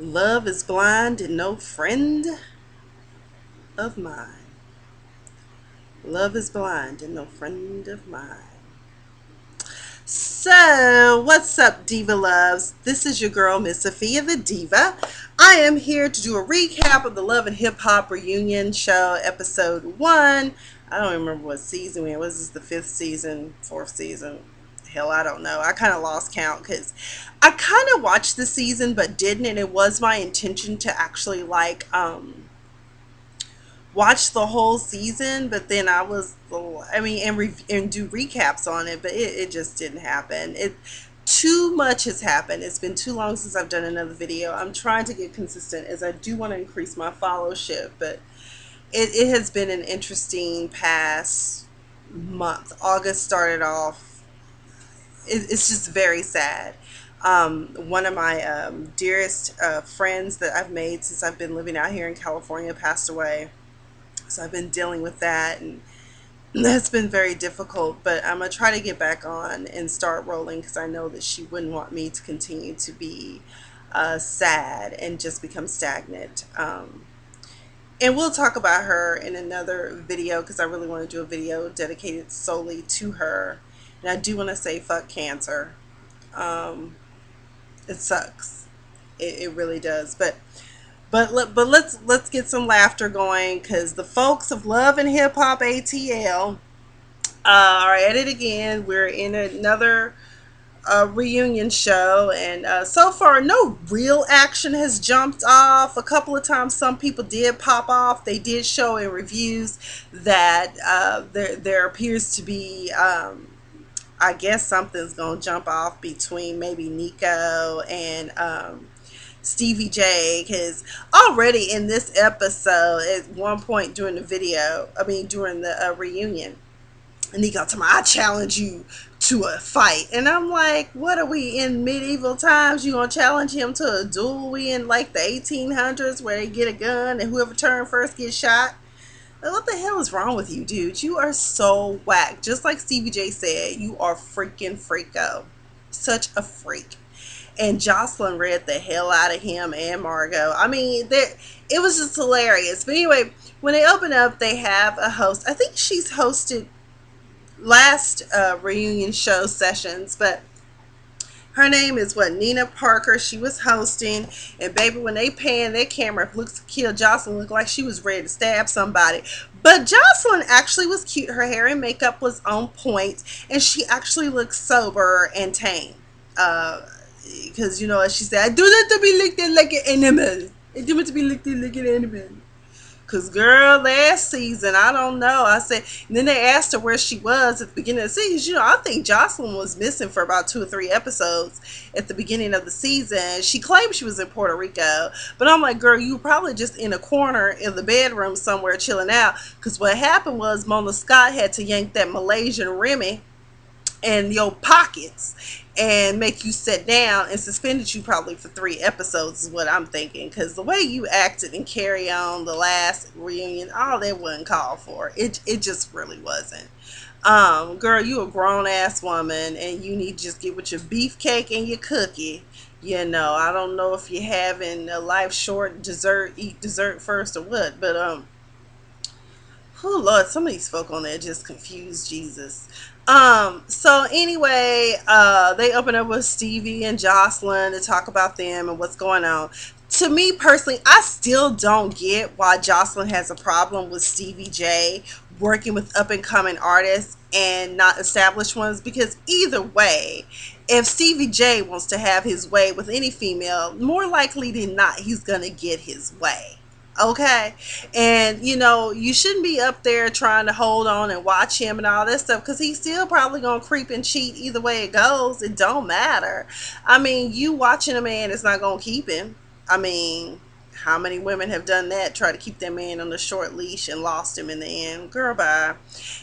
Love is blind and no friend of mine. Love is blind and no friend of mine. So, what's up, Diva Loves? This is your girl, Miss Sophia the Diva. I am here to do a recap of the Love and Hip Hop Reunion Show, Episode 1. I don't remember what season we're in. Was this the fifth season, fourth season? Hell, I don't know. I kind of lost count because I kind of watched the season but didn't, and it was my intention to actually watch the whole season, but then and do recaps on it, but it just didn't happen. It Too much has happened. It's been too long since I've done another video. I'm trying to get consistent as I do want to increase my followership, but it has been an interesting past month. August started off, it's just very sad. One of my dearest friends that I've made since I've been living out here in California passed away. So I've been dealing with that, and that's been very difficult. But I'm going to try to get back on and start rolling because I know that she wouldn't want me to continue to be sad and just become stagnant. And we'll talk about her in another video because I really want to do a video dedicated solely to her. And I do want to say fuck cancer. Um, it sucks. It really does. But let's get some laughter going because the folks of Love and Hip Hop ATL are at it again. We're in another reunion show, and so far no real action has jumped off. A couple of times some people did pop off. They did show in reviews that there appears to be I guess something's gonna jump off between maybe Nico and Stevie J, because already in this episode, at one point during the during the reunion, and he got to me, I challenge you to a fight. And I'm like, what are we in medieval times? You gonna challenge him to a duel? We in like the 1800s where they get a gun and whoever turn first gets shot? Like, what the hell is wrong with you, dude? You are so whack. Just like Stevie J said, you are freaking freako. Such a freak. And Joseline read the hell out of him and Margeaux. I mean, it was just hilarious. But anyway, when they open up, they have a host. I think she's hosted last reunion show sessions, but her name is Nina Parker. She was hosting, and baby, when they pan their camera, looks to kill Joseline, looked like she was ready to stab somebody. But Joseline actually was cute. Her hair and makeup was on point, and she actually looked sober and tame. Because as she said, I do not to be looked at like an animal. I do not to be looked at like an animal. Because, girl, last season, I don't know. I said, and then they asked her where she was at the beginning of the season. I think Joseline was missing for about 2 or 3 episodes at the beginning of the season. She claimed she was in Puerto Rico. But I'm like, girl, you were probably just in a corner in the bedroom somewhere chilling out. Because what happened was Mona Scott had to yank that Malaysian Remy in your pockets and make you sit down and suspended you probably for 3 episodes is what I'm thinking, because the way you acted and carry on the last reunion, all that wasn't called for. It just really wasn't. Girl, you a grown ass woman and you need to just get with your beefcake and your cookie. I don't know if you're having a life short dessert, eat dessert first or what, but oh Lord, some of these folk on there just confused Jesus. So anyway, they open up with Stevie and Joseline to talk about them and what's going on. To me personally, I still don't get why Joseline has a problem with Stevie J working with up and coming artists and not established ones, because either way, if Stevie J wants to have his way with any female, more likely than not, he's gonna get his way. Okay, and you shouldn't be up there trying to hold on and watch him and all that stuff, because he's still probably gonna creep and cheat either way it goes. It don't matter. I mean, you watching a man is not gonna keep him. I mean, how many women have done that, try to keep their man on a short leash and lost him in the end? Girl, bye.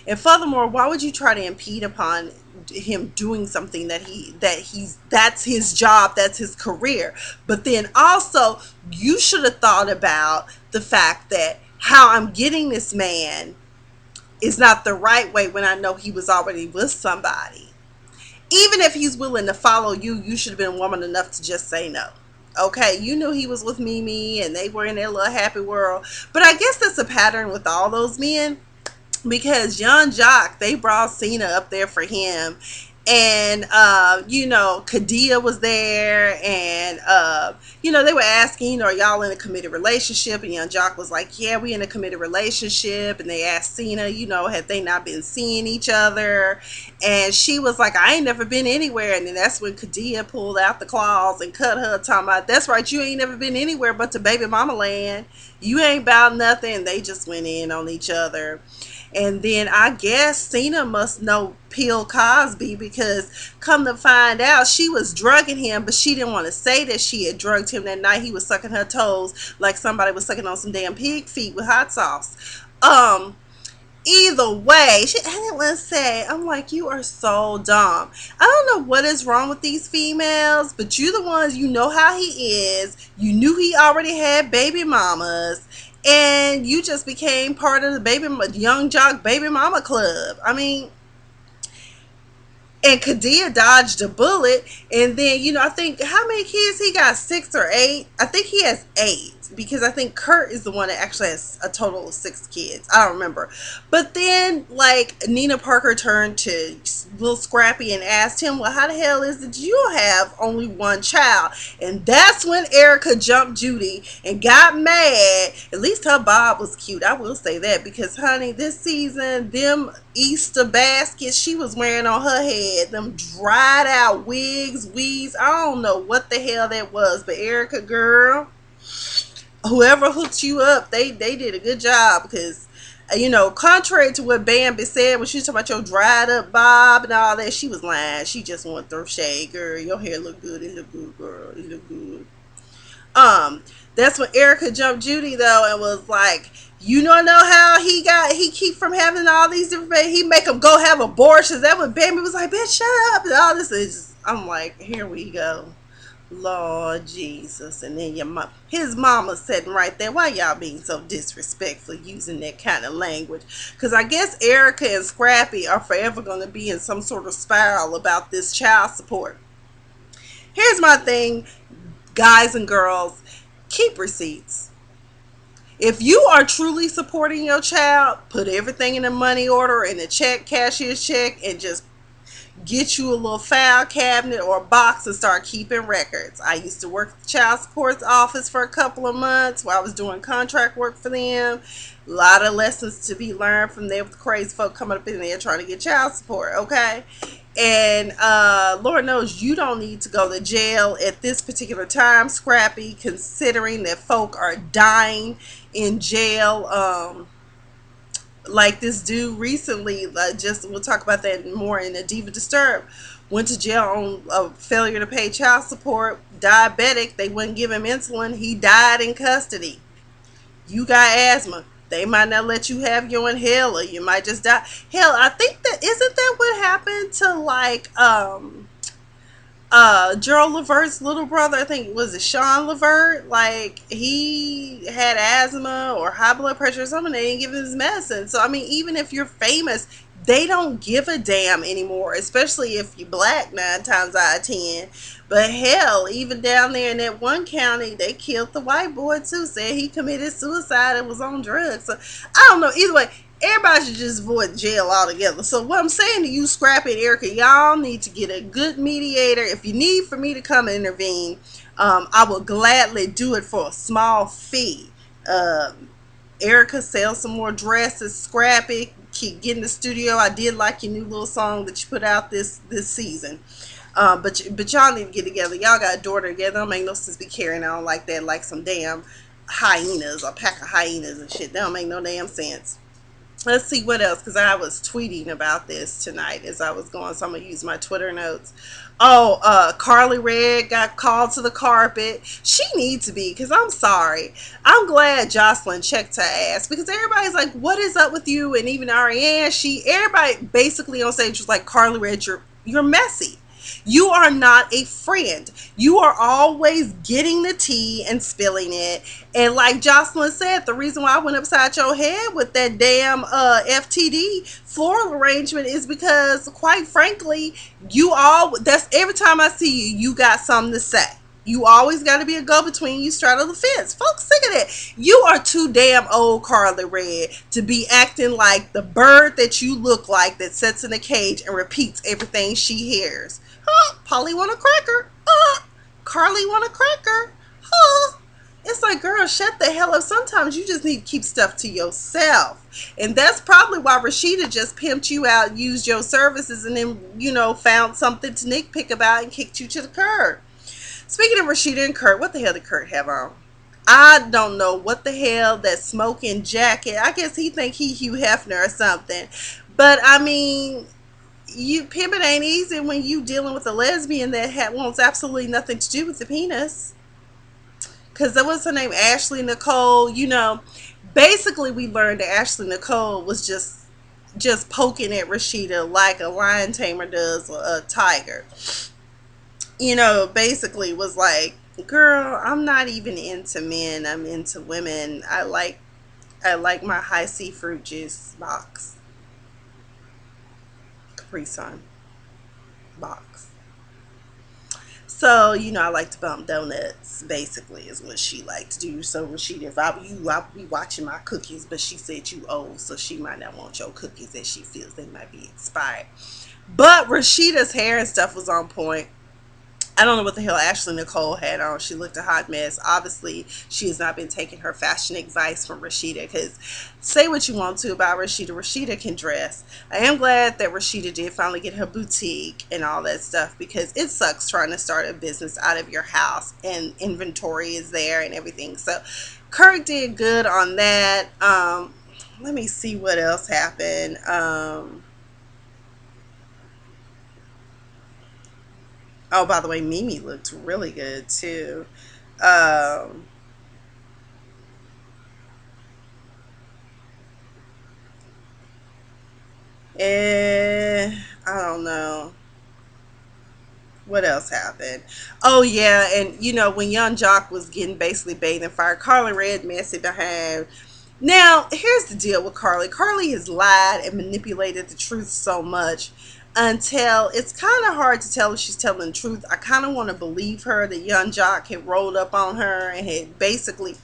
And furthermore, why would you try to impede upon him doing something that's his job, that's his career? But then also, you should have thought about the fact that how I'm getting this man is not the right way when I know he was already with somebody. Even if he's willing to follow you, you should have been woman enough to just say no. Okay, you knew he was with Mimi and they were in their little happy world. But I guess that's a pattern with all those men, because Young Jock, they brought Cena up there for him. And Kadia was there, and they were asking, are y'all in a committed relationship? And Young Jock was like, yeah, we in a committed relationship. And they asked Cena, had they not been seeing each other? And she was like, I ain't never been anywhere. And then that's when Kadia pulled out the claws and cut her, talking about, that's right, you ain't never been anywhere but to baby mama land. You ain't about nothing. And they just went in on each other. And then I guess Cena must know Bill Cosby, because come to find out, she was drugging him, but she didn't want to say that she had drugged him that night. He was sucking her toes like somebody was sucking on some damn pig feet with hot sauce. Either way, I didn't want to say, I'm like, you are so dumb. I don't know what is wrong with these females, but you the ones, you know how he is. You knew he already had baby mamas, and you just became part of the Young Jock baby mama club. I mean, and Kadia dodged a bullet. And then, I think, how many kids he got? 6 or 8? I think he has 8, because I think Kurt is the one that actually has a total of 6 kids. I don't remember. But then, like, Nina Parker turned to little Scrappy and asked him, well, how the hell is it you have only one child? And that's when Erica jumped Judy and got mad. At least her bob was cute, I will say that, because, honey, this season, them Easter baskets she was wearing on her head, them dried out wigs, weaves, I don't know what the hell that was, but Erica, girl, whoever hooked you up, they did a good job, because contrary to what Bambi said when she was talking about your dried up bob and all that, she was lying. She just wanted to throw shade. Girl, your hair look good. It look good, girl. It look good. That's when Erica jumped Judy though and was like, you don't know how he keep from having all these different babies. He make them go have abortions. That when Bambi was like, bitch, shut up, and all this is just, I'm like, here we go. Lord Jesus. And then his mama sitting right there. Why y'all being so disrespectful using that kind of language? Because I guess Erica and Scrappy are forever going to be in some sort of spiral about this child support. Here's my thing, guys and girls, keep receipts. If you are truly supporting your child, put everything in a money order, in a check, cashier's check, and just get you a little file cabinet or a box and start keeping records. I used to work at the child support office for a couple of months while I was doing contract work for them. A lot of lessons to be learned from there with crazy folk coming up in there trying to get child support, okay? And Lord knows you don't need to go to jail at this particular time, Scrappy, considering that folk are dying in jail. Like this dude recently, we'll talk about that more in the Diva Disturb, went to jail on a failure to pay child support, diabetic, they wouldn't give him insulin, he died in custody. You got asthma, they might not let you have your inhaler, you might just die. Hell, I think that, isn't that what happened to like Gerald Levert's little brother? I think, was it Sean Levert? Like, he had asthma or high blood pressure or something, they didn't give him his medicine. So I mean, even if you're famous, they don't give a damn anymore, especially if you're black 9 times out of 10. But hell, even down there in that one county, they killed the white boy too, said he committed suicide and was on drugs. So I don't know, either way, everybody should just avoid jail altogether. So what I'm saying to you, Scrappy and Erica, y'all need to get a good mediator. If you need for me to come and intervene, I will gladly do it for a small fee. Erica, sell some more dresses. Scrappy, keep getting the studio. I did like your new little song that you put out this season. But y'all need to get together. Y'all got a daughter together. Don't make no sense be carrying on like that, like some damn hyenas, a pack of hyenas and shit. That don't make no damn sense. Let's see what else, because I was tweeting about this tonight as I was going, so I'm going to use my Twitter notes. Oh, Karlie Redd got called to the carpet. She needs to be, because I'm sorry. I'm glad Joseline checked her ass, because everybody's like, what is up with you? And even Ariane, everybody basically on stage was like, Karlie Redd, you're messy. You are not a friend. You are always getting the tea and spilling it. And like Joseline said, the reason why I went upside your head with that damn FTD floral arrangement is because, quite frankly, that's every time I see you, you got something to say. You always got to be a go-between. You straddle the fence. Folks, sick of that. You are too damn old, Karlie Redd, to be acting like the bird that you look like that sits in a cage and repeats everything she hears. Huh? Polly want a cracker. Karlie want a cracker. Huh? It's like, girl, shut the hell up. Sometimes you just need to keep stuff to yourself. And that's probably why Rashida just pimped you out, used your services, and then, found something to nitpick about and kicked you to the curb. Speaking of Rashida and Kurt, what the hell did Kurt have on? I don't know what the hell that smoking jacket. I guess he think he Hugh Hefner or something. But I mean, you pimping ain't easy when you dealing with a lesbian that wants absolutely nothing to do with the penis. Because that was her name, Ashley Nicole. Basically we learned that Ashley Nicole was just poking at Rashida like a lion tamer does a tiger. Basically was like, girl, I'm not even into men. I'm into women. I like my high C fruit juice box, Capri Sun box. So, I like to bump donuts, basically, is what she liked to do. So, Rashida, if I were you, I'd be watching my cookies, but she said you old, so she might not want your cookies, as she feels they might be expired. But Rashida's hair and stuff was on point. I don't know what the hell Ashley Nicole had on. She looked a hot mess. Obviously, she has not been taking her fashion advice from Rashida, because say what you want to about Rashida. Rashida can dress. I am glad that Rashida did finally get her boutique and all that stuff, because it sucks trying to start a business out of your house and inventory is there and everything. So Kurt did good on that. Let me see what else happened. Oh, by the way, Mimi looked really good too. Um, I don't know what else happened. Oh yeah, and when Young Jock was getting basically bathed in fire, Karlie Redd messy behind. Now here's the deal with Karlie. Karlie has lied and manipulated the truth so much until it's kind of hard to tell if she's telling the truth. I kind of want to believe her that Young Jock had rolled up on her and had basically,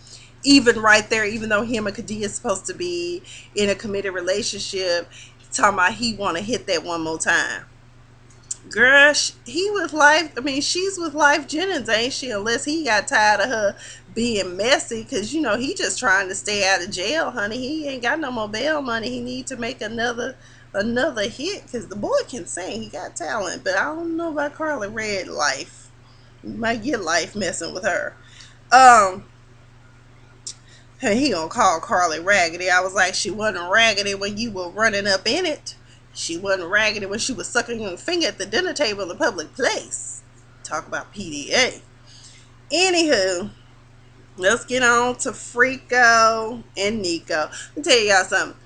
even right there, even though him and Kadia is supposed to be in a committed relationship, talking about he want to hit that one more time. Girl, he with Life. I mean, she's with Life Jennings, ain't she? Unless he got tired of her being messy, because he just trying to stay out of jail, honey. He ain't got no more bail money. He need to make another hit, because the boy can sing. He got talent, but I don't know about Karlie Redd life. You might get Life messing with her. Um, he gonna call Karlie raggedy. I was like, she wasn't raggedy when you were running up in it. She wasn't raggedy when she was sucking your finger at the dinner table in a public place. Talk about PDA. Anywho, let's get on to Freako and Nico. Let me tell y'all something.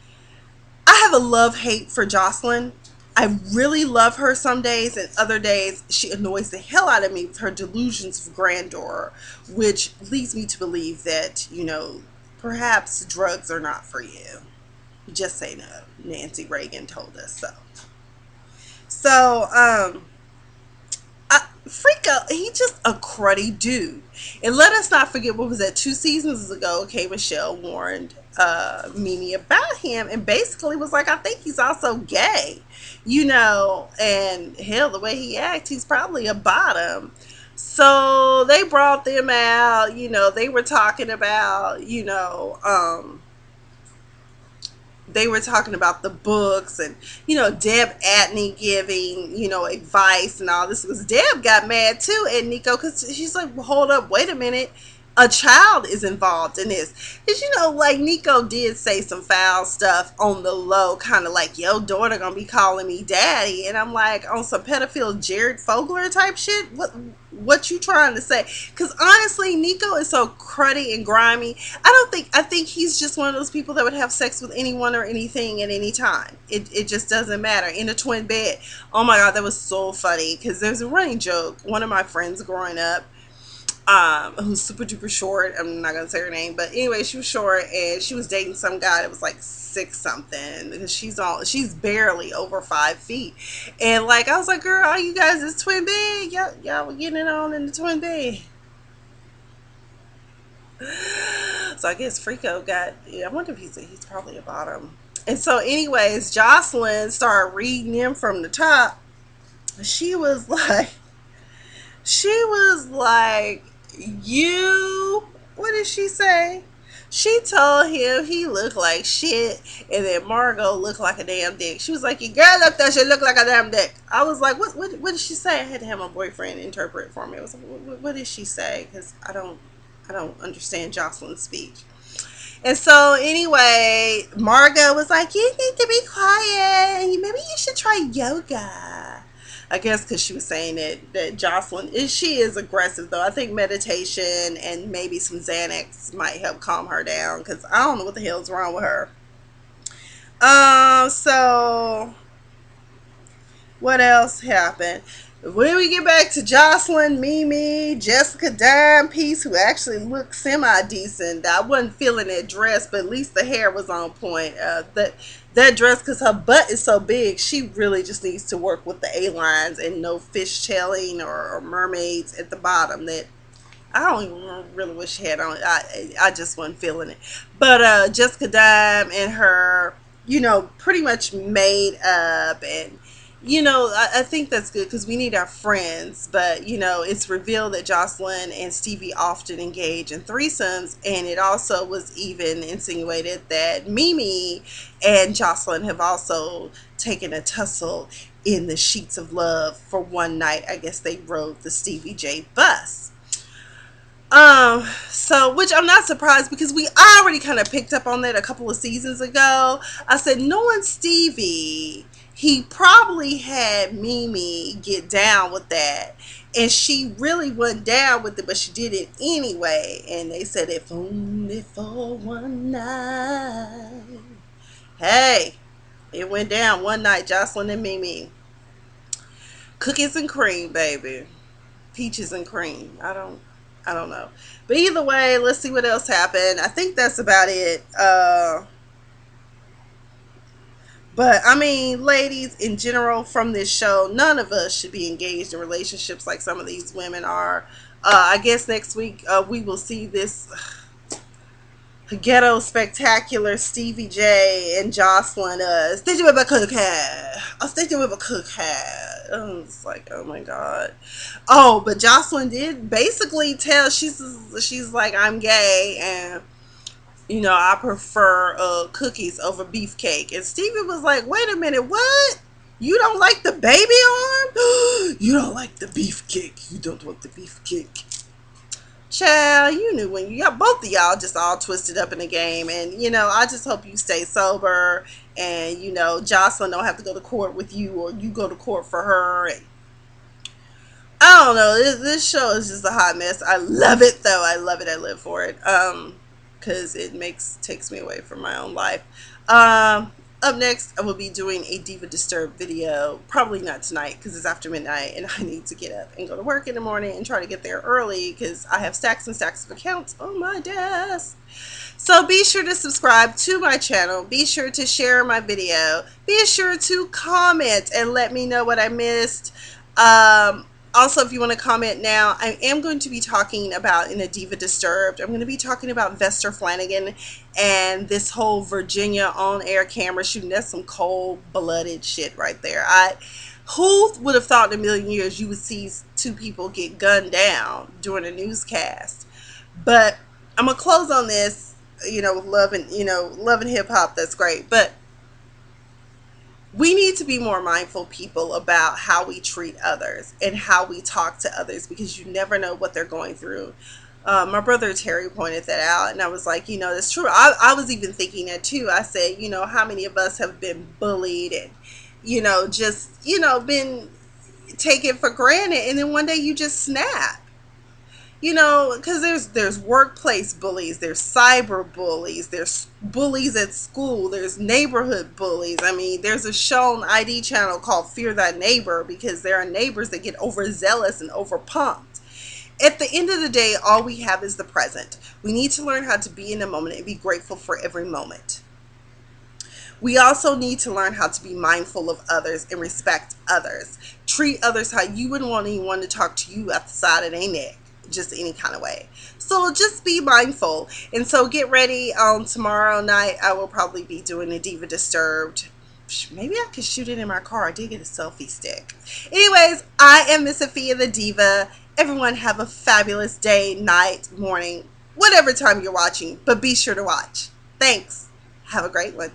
I have a love-hate for Joseline. I really love her some days, and other days she annoys the hell out of me with her delusions of grandeur, which leads me to believe that, perhaps drugs are not for you. Just say no. Nancy Reagan told us so. So, Freako, he just a cruddy dude. And let us not forget, what was that, 2 seasons ago, K. Michelle warned Mimi about him and basically was like, I think he's also gay. And hell, the way he acts, he's probably a bottom. So they brought them out, they were talking about, they were talking about the books and Deb Atney giving advice and all this, because Deb got mad too at Nico, because she's like, well, hold up, wait a minute, a child is involved in this. Because like Nico did say some foul stuff on the low, kind of like, your daughter gonna be calling me daddy, and I'm like, on some pedophile Jared Fogler type shit. What you trying to say? Because honestly, Nico is so cruddy and grimy. I think he's just one of those people that would have sex with anyone or anything at any time. It just doesn't matter. In a twin bed. Oh my god, that was so funny, because there's a running joke. One of my friends growing up, who's super duper short, I'm not gonna say her name, but anyway, she was short and she was dating some guy that was like 6 something, because she's barely over 5 feet, and like I was like, girl, all you guys is twin bed, y'all were getting it on in the twin bed. So I guess Freako got, yeah, I wonder if he's probably a bottom. And so anyways, Joseline started reading them from the top. She was like, she was like, you, what did she say? She told him he looked like shit, and then Margeaux looked like a damn dick. She was like, "Your girl looked that shit looked like a damn dick." I was like, what did she say?" I had to have my boyfriend interpret it for me. I was like, what did she say? Because I don't understand Joseline's speech. And so anyway, Margeaux was like, "You need to be quiet. Maybe you should try yoga." I guess because she was saying that Joseline she is aggressive though. I think meditation and maybe some Xanax might help calm her down because I don't know what the hell's wrong with her. So what else happened? When we get back to Joseline, Mimi, Jessica Dime Piece, who actually looked semi decent. I wasn't feeling that dress, but at least the hair was on point. That dress, because her butt is so big, she really just needs to work with the A lines and no fishtailing or mermaids at the bottom. That I don't even really what she had on. I just wasn't feeling it. But Jessica Dime and her, pretty much made up. And I think that's good because we need our friends. But it's revealed that Joseline and Stevie often engage in threesomes, and it also was even insinuated that Mimi and Joseline have also taken a tussle in the sheets of love for one night. I guess they rode the Stevie J bus. So which I'm not surprised because we already kind of picked up on that a couple of seasons ago. I said, knowing Stevie, he probably had Mimi get down with that. And she really went down with it, but she did it anyway. And they said, if only for one night. Hey, it went down one night, Joseline and Mimi. Cookies and cream, baby. Peaches and cream. I don't know. But either way, let's see what else happened. I think that's about it. But I mean, ladies, in general, from this show, none of us should be engaged in relationships like some of these women are. I guess next week we will see this ghetto spectacular Stevie J and Joseline. Stitching with a cook hat. Stitching with a cook hat. It's like, oh my god. Oh, but Joseline did basically tell she's like, I'm gay and I prefer cookies over beefcake. And Stevie was like, wait a minute, what? You don't like the baby arm? You don't like the beefcake. You don't want the beefcake. Child, you knew when you got both of y'all just all twisted up in the game. And, I just hope you stay sober. And, Joseline don't have to go to court with you or you go to court for her. And I don't know. This show is just a hot mess. I love it, though. I love it. I live for it. Because it takes me away from my own life. Up next, I will be doing a Diva Disturbed video. Probably not tonight because it's after midnight and I need to get up and go to work in the morning and try to get there early because I have stacks and stacks of accounts on my desk. So be sure to subscribe to my channel. Be sure to share my video. Be sure to comment and let me know what I missed. Also, if you want to comment now, I am going to be talking about, in a Diva Disturbed, I'm going to be talking about Vester Flanagan and this whole Virginia on-air camera shooting. That's some cold-blooded shit right there. Who would have thought in a million years you would see two people get gunned down during a newscast? But I'm going to close on this, with love and hip-hop. That's great. But we need to be more mindful people about how we treat others and how we talk to others because you never know what they're going through. My brother Terry pointed that out and I was like, that's true. I was even thinking that too. I said, how many of us have been bullied and, just, been taken for granted and then one day you just snap. Because there's workplace bullies, there's cyber bullies, there's bullies at school, there's neighborhood bullies. I mean, there's a show on ID channel called Fear Thy Neighbor because there are neighbors that get overzealous and overpumped. At the end of the day, all we have is the present. We need to learn how to be in the moment and be grateful for every moment. We also need to learn how to be mindful of others and respect others. Treat others how you wouldn't want anyone to talk to you at the side of their neck. Just any kind of way. So just be mindful. And so get ready. Tomorrow night I will probably be doing a Diva Disturbed. Maybe I could shoot it in my car. I did get a selfie stick. Anyways, I am Miss Sophia the Diva. Everyone have a fabulous day, night, morning, whatever time you're watching, but be sure to watch. Thanks. Have a great one.